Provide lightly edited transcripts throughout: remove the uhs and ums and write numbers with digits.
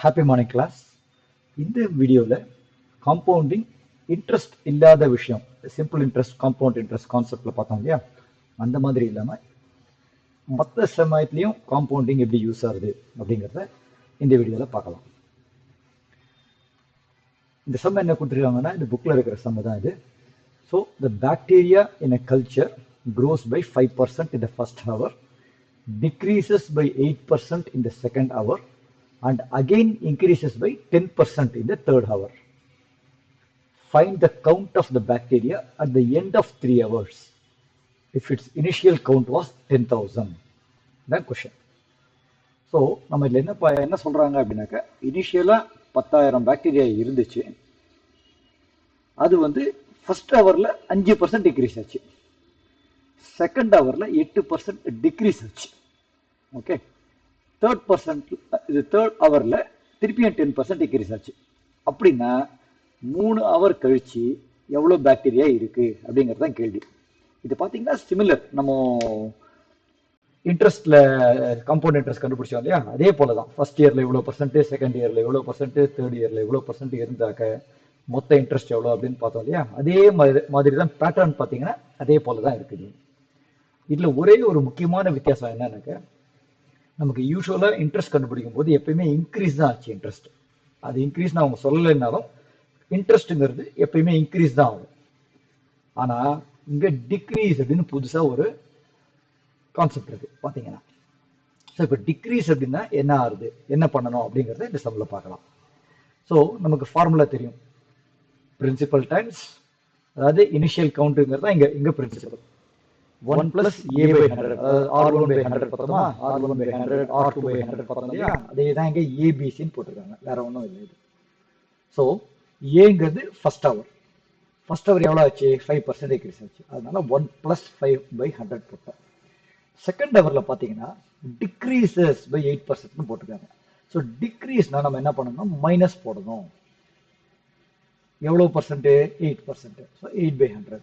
Happy morning class. இந்த வீடியோவில் compounding interest இல்லாத விஷயம், சிம்பிள் இன்ட்ரெஸ்ட் காம்பவுண்ட் இன்ட்ரெஸ்ட் கான்செப்டில் பார்த்தோம் இல்லையா, அந்த மாதிரி இல்லாமல் மற்ற சமயத்துலேயும் காம்பவுண்டிங் எப்படி யூஸ் ஆகுது அப்படிங்கிறத இந்த வீடியோவில் பார்க்கலாம். இந்த சம் என்ன கொடுத்துருக்காங்கன்னா, இந்த புக்கில் இருக்கிற சம் தான் இது. So the bacteria in a culture grows by 5% in the first hour, decreases by 8% in the second hour, and again increases by 10% in the third hour. Find the count of the bacteria at the end of 3 hours if its initial count was 10,000. That question. So நம்ம இதில் என்ன சொல்கிறாங்க அப்படின்னாக்கா, இனிஷியலாக 10,000 bacteria இருந்துச்சு, அது வந்து first ஹவரில் 5% டிக்ரீஸ் ஆச்சு, செகண்ட் ஹவரில் 8% டிக்ரீஸ் ஆச்சு. ஓகே, தேர்ட் ஹவரில் திருப்பியும் 10% டிக்ரீஸ் ஆச்சு. அப்படின்னா 3 ஹவர் கழிச்சு எவ்வளோ பாக்டீரியா இருக்கு அப்படிங்கிறது தான் கேள்வி. இது பார்த்தீங்கன்னா சிமிலர், நம்ம இன்ட்ரெஸ்ட்ல காம்பவுண்ட் இன்ட்ரெஸ்ட் கண்டுபிடிச்சோம் இல்லையா, அதே போல தான். ஃபர்ஸ்ட் இயர்ல இவ்வளோ பர்சன்ட், செகண்ட் இயர்ல இவ்வளோ பர்சன்ட், தேர்ட் இயர்ல இவ்வளோ பர்சன்ட் இருந்தாக்க மொத்த இன்ட்ரெஸ்ட் எவ்வளோ அப்படின்னு பார்த்தோம் இல்லையா, அதே மாதிரி தான் பேட்டர்ன் பார்த்தீங்கன்னா அதே போல தான் இருக்குது. இதில் ஒரே ஒரு முக்கியமான வித்தியாசம் என்னன்னாக்க, நமக்கு யூஸ்வலாக இன்ட்ரெஸ்ட் கண்டுபிடிக்கும் போது எப்பயுமே இன்க்ரீஸ் தான் ஆச்சு இன்ட்ரெஸ்ட். அது இன்க்ரீஸ் அவங்க சொல்லலைன்னாலும் இன்ட்ரெஸ்ட்டுங்கிறது எப்பயுமே இன்க்ரீஸ் தான் ஆகும். ஆனால் இங்கே டிக்ரீஸ் அப்படின்னு புதுசாக ஒரு கான்செப்ட் இருக்கு பார்த்தீங்கன்னா. ஸோ இப்போ டிக்ரீஸ் அப்படின்னா என்ன ஆகுது, என்ன பண்ணணும் அப்படிங்கிறத இந்த சம்மில் பார்க்கலாம். ஸோ நமக்கு ஃபார்முலா தெரியும், பிரின்சிபல் டைம்ஸ், அதாவது இனிஷியல் கவுண்ட்டுங்கிறது தான் இங்கே principal. 1 plus a by 100, R1 by 100 பார்த்தோமா, R1 by 100, R2 by 100 பார்த்தோம் இல்லையா, அதே தான் இங்கே ஏபிசின்னு போட்டிருக்காங்க, வேற ஒன்றும் இல்லை இது. ஸோ ஏங்கிறது ஃபர்ஸ்ட் ஹவர் எவ்வளோ ஆச்சு, 5% டிக்ரீஸ் ஆச்சு, அதனால 1 plus 5 by 100 போட்டோம். செகண்ட் ஹவரில் பார்த்தீங்கன்னா டிக்ரீசஸ் பை 8% போட்டிருக்காங்க. ஸோ டிக்ரீஸ்னா நம்ம என்ன பண்ணணும், மைனஸ் போடணும். எவ்வளோ பர்சன்ட், 8%. So 8 by 100.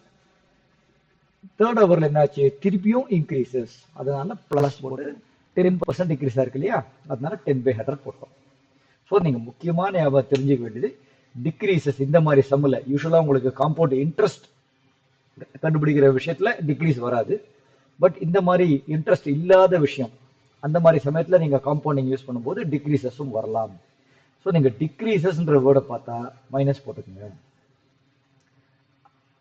தேர்ட் ஹவரில் என்னாச்சு, திருப்பியும் இன்க்ரீசஸ், அதனால பிளஸ் போட்டு 10% டிக்ரீஸாக இருக்கு இல்லையா, அதனால 10 by 100 போட்டோம். ஸோ நீங்கள் முக்கியமான ஞாபகம் தெரிஞ்சுக்க வேண்டியது, டிக்ரீசஸ் இந்த மாதிரி சம்மில் யூஸ்வலாக உங்களுக்கு காம்பவுண்ட் இன்ட்ரெஸ்ட் கண்டுபிடிக்கிற விஷயத்தில் டிக்ரீஸ் வராது. பட் இந்த மாதிரி இன்ட்ரெஸ்ட் இல்லாத விஷயம், அந்த மாதிரி சமயத்தில் நீங்கள் காம்பவுண்டிங் யூஸ் பண்ணும்போது டிக்ரீசஸும் வரலாம். ஸோ நீங்கள் டிக்ரீசஸ்ன்ற வேர்டை பார்த்தா மைனஸ் போட்டுக்கோங்க.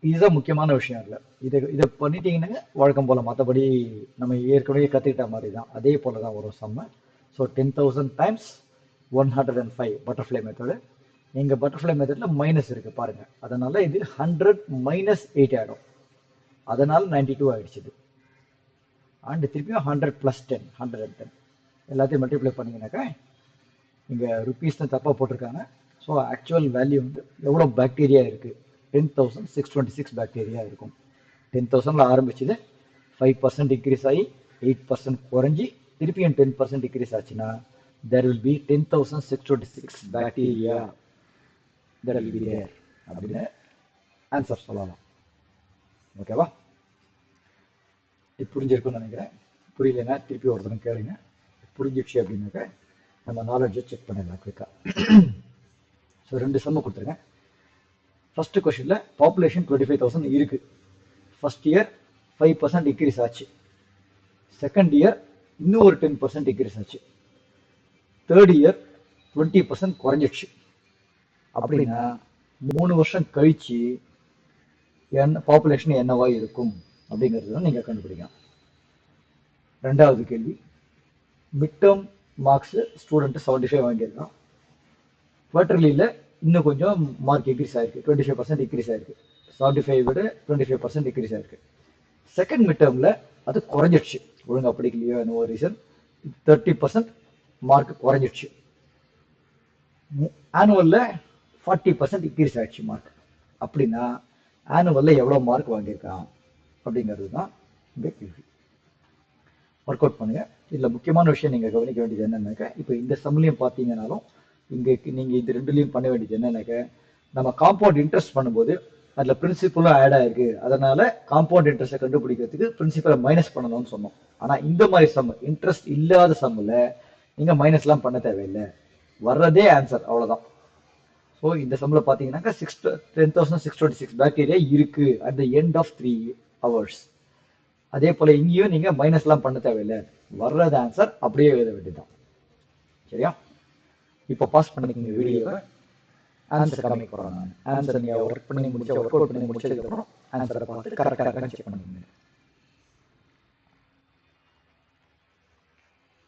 இதுதான் முக்கியமான விஷயம். இல்லை இதை பண்ணிட்டீங்கன்னா வழக்கம் போல், மற்றபடி நம்ம ஏற்கனவே கற்றுக்கிட்ட மாதிரி தான், அதே போல தான் வரும் சம்ம. So 10,000 times 105 butterfly method. நீங்கள் பட்டர்ஃப்ளை மெத்தடில் மைனஸ் இருக்குது பாருங்கள், அதனால் இது 100 minus 8 ஆகிடும், அதனால் 92 ஆகிடுச்சு. அண்ட் திருப்பியும் 100 plus 10, 110 எல்லாத்தையும் மல்டிப்ளை பண்ணிங்கனாக்கா, இங்கே ருபீஸ் தான் தப்பாக போட்டிருக்காங்க. ஸோ ஆக்சுவல் வேல்யூ வந்து எவ்வளோ பாக்டீரியா இருக்குது, 10,626 பாக்டீரியா இருக்கும். 10,000ல் ஆரம்பிச்சது, 5% இன்க்ரீஸ் ஆகி 8% குறைஞ்சி திருப்பியும் 10% டிக்ரீஸ் ஆச்சுன்னா there will be 10,626 bacteria that will be there அப்படின்னு ஆன்சர் சொல்லலாம். ஓகேவா, இது புரிஞ்சிருக்குன்னு நினைக்கிறேன். புரியலன்னா திருப்பி ஒருத்தரும் கேளுங்க. புரிஞ்சிடுச்சு அப்படின்னாக்க நம்ம நாலேஜை செக் பண்ணிடலாம் குயிக்காக. ஸோ 2 சம்ம கொடுத்துருக்கேன். ஃபர்ஸ்ட் கொஸ்டினில் பாப்புலேஷன் 25,000 இருக்கு. ஃபர்ஸ்ட் இயர் 5% டிக்ரீஸ் ஆச்சு, செகண்ட் இயர் இன்னும் ஒரு 10% டிக்ரீஸ் ஆச்சு, தேர்ட் இயர் 20% குறைஞ்சிடுச்சு. அப்படின்னா 3 வருஷம் கழிச்சு பாப்புலேஷன் என்னவா இருக்கும் அப்படிங்கிறது தான் நீங்கள் கண்டுபிடிக்கலாம். ரெண்டாவது கேள்வி, மிட் டேர்ம் மார்க்ஸ் ஸ்டூடெண்ட் 75 வாங்கியிருக்கான், குவார்டர்லியில் இன்னும் கொஞ்சம் மார்க் இன்க்ரீஸ் ஆயிருக்கு, 25% இன்க்ரீஸ் ஆயிருக்கு, 75 விட 25% இன்க்ரீஸ் ஆயிருக்கு. செகண்ட் மிட் டேர்மில் அது குறைஞ்சிடுச்சு, ஒழுங்காக படிக்கலையோ என்னவோ ரீசன், 30% மார்க் குறைஞ்சிடுச்சு. ஆனுவலில் 40% இன்க்ரீஸ் ஆயிடுச்சு மார்க். அப்படின்னா ஆனுவலில் எவ்வளோ மார்க் வாங்கியிருக்கான் அப்படிங்கிறது தான் இந்த கேள்வி. ஒர்க் அவுட் பண்ணுங்க. இதில் முக்கியமான விஷயம் நீங்கள் கவனிக்க வேண்டியது என்னன்னாக்கா, இப்போ இந்த சம்லையும் பார்த்தீங்கன்னாலும் இங்கே நீங்கள் இது ரெண்டுலையும் பண்ண வேண்டியது என்னன்னாக்க, நம்ம காம்பவுண்ட் இன்ட்ரெஸ்ட் பண்ணும்போது அதில் பிரின்சிபலும் ஆட் ஆயிருக்கு, அதனால காம்பவுண்ட் இன்ட்ரெஸ்ட்டை கண்டுபிடிக்கிறதுக்கு பிரின்சிபலை மைனஸ் பண்ணணும்னு சொன்னோம். ஆனால் இந்த மாதிரி சம், இன்ட்ரெஸ்ட் இல்லாத சம்மில் நீங்கள் மைனஸ்லாம் பண்ண தேவையில்லை. வர்றதே ஆன்சர், அவ்வளோதான். ஸோ இந்த சம்மில் பார்த்தீங்கன்னாக்கா 10,626 பாக்டீரியா இருக்கு at the end of 3 hours. அதே போல் இங்கேயும் நீங்கள் மைனஸ்லாம் பண்ண தேவையில்லை, வர்றது ஆன்சர் அப்படியே எழுத வேண்டியதுதான். சரியா? இப்போ பாஸ் பண்ணிக்கோங்க வீடியோவை, ஆன்சர் காமிக்க போகிறோம். நான் ஆன்சர் நீங்கள் ஒர்க் பண்ணி முடிச்ச ஒர்க் அவுட் பண்ணி முடிச்சதுக்கப்புறம் ஆன்சரை பார்த்து கரெக்டாக செக் பண்ணிக்கோங்க.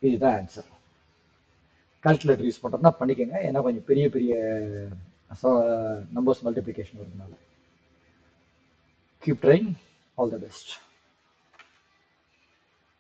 இதுதான் ஆன்சர். கால்குலேட்டர் யூஸ் பண்ணுறதுனா பண்ணிக்கோங்க, ஏன்னா கொஞ்சம் பெரிய பெரிய நம்பர்ஸ் மல்டிப்ளிகேஷன் வருதுனால. Keep trying. All the best.